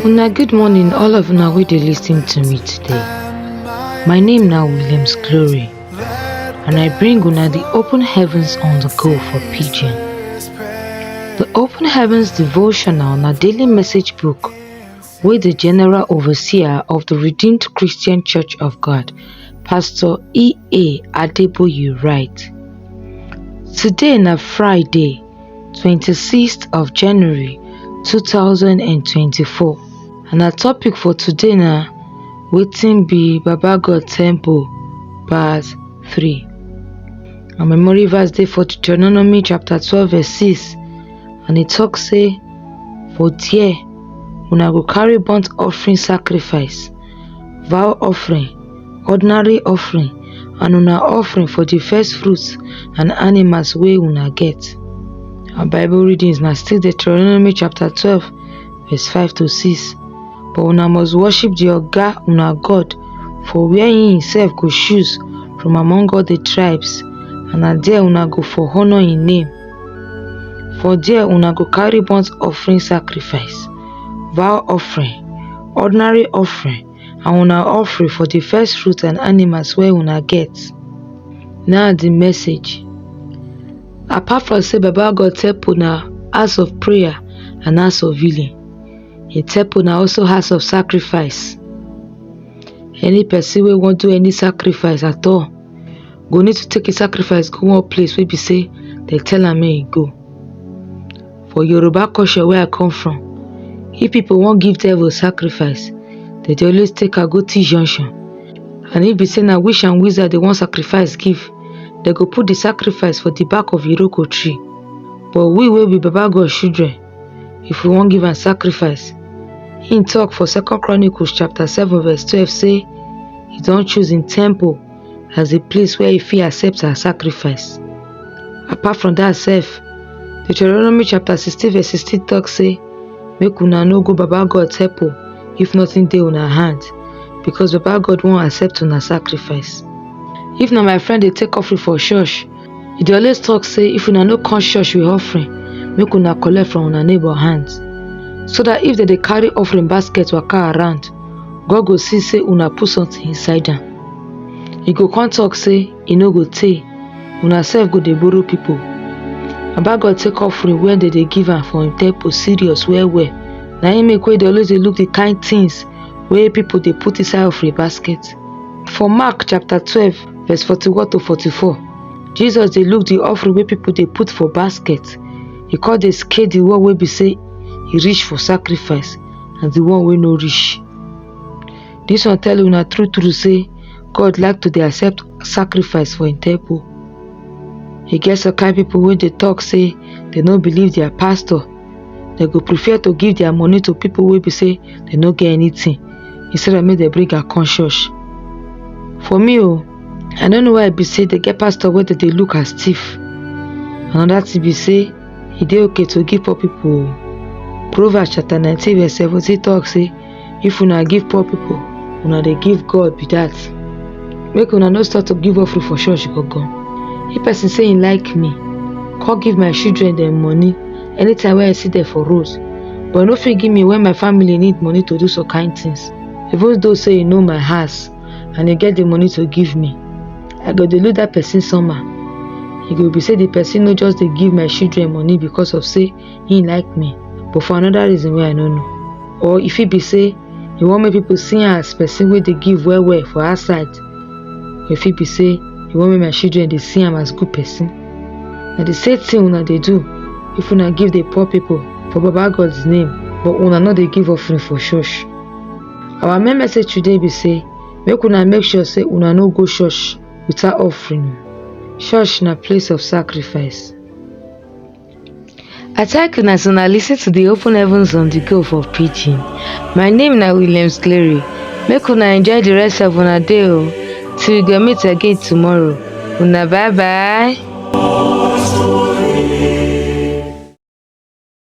Una good morning, all of una wey dey lis ten to me today. My name na Williams Glory, and I bring una the Open Heavens on the Go for Pidgin. The Open Heavens devotional na daily message book wey the General Overseer of the Redeemed Christian Church of God, Pastor E.A. Adeboye write. Today na Friday, 26th of January 2024, and our topic for today na Wetin be Baba God Tempol, part 3. Our memory verse dey for Deuteronomy chapter 12 verse 6, and it talk say, for there una go carry burnt offering sacrifice, vow offering, ordinary offering, and una offering for the first fruits and animals wey una get. Our Bible readings na still Deuteronomy chapter 12 verse 5 to 6. But una must worship the Oga una God for where he himself go choose from among all the tribes, and na there una go for honor him name. For there una go carry burnt offering sacrifice, vow offering, ordinary offering, and una offering for the first fruit and animals wey una get. Now the message. Apart from say Baba God Tempol na house of prayer and house of healing, a temple na also house of sacrifice. Any person wey wan do any sacrifice at all go need to take a sacrifice go one place wey be say they tell am make e go. For Yoruba culture where I come from, if people wan give devil sacrifice, they dey always take am go T junction, and if be say na witch and wizard they wan sacrifice give, they go put the sacrifice for the back of Iroko tree. But we wey be Baba God children, if we wan give am sacrifice, him talk for 2 Chronicles chapter 7 verse 12 say he don choose him temple as a place where he fit accept our sacrifice. Apart from that sef, Deuteronomy chapter 16 verse 16 talk say make una no go Baba God temple if nothing dey una hand, because Baba God wan accept una sacrifice. If na my friend dey take offering for church, he dey always talk say if una no come church with offering, make una collect from una neighbor hands, so that if they dey carry offering basket waka around, God go see say una put something inside am. He go come talk say e no go tey, una sef go dey borrow people. Baba God take offering when they dey give am for him temple serious well well. Na him make wey dey always dey look the kind things wey people dey put inside offering basket. For Mark chapter 12 verse 41 to 44, Jesus dey look the offering wey people dey put for basket. He come dey scale the one wey be say e reach for sacrifice and the one wey no reach. This one tell una true say God like to dey accept sacrifice for him temple. E get some kind people wey dey talk say they no believe their pastor. They go prefer to give their money to people wey be say they no get anything, instead of make they bring am come church. For me I don't know why e be say they get pastor wey dey look as thief. Another thing be say e dey okay to give poor people. Proverbs chapter 19 verse 17 talk say if una give poor people, una dey give God be that. Make una no start to give offering for church gangan. If person say he like me, come give my children them money anytime when I see them for road, but no fit give me when my family need money to do some kind things. Even though say you know my house and you get the money to give me, I go dey look that person somehow. E go be say the person no just dey give my children money because of say he like me, but for another reason wey I no know. Or if it be say you want make people see am as person wey dey give well well for outside, or if it be say you want make my children dey see am as good person. Na the same thing una dey do if una give the poor people for Baba God's name, but una no dey give offering for church. Our main message today be say make una make sure say una no go church without offering. Church na place of sacrifice. I thank una as una lis ten to the Open Heavens on the Go for Pidgin. My name na Williams Glory. Make una enjoy the rest of una day till we go meet again tomorrow. Una bye bye.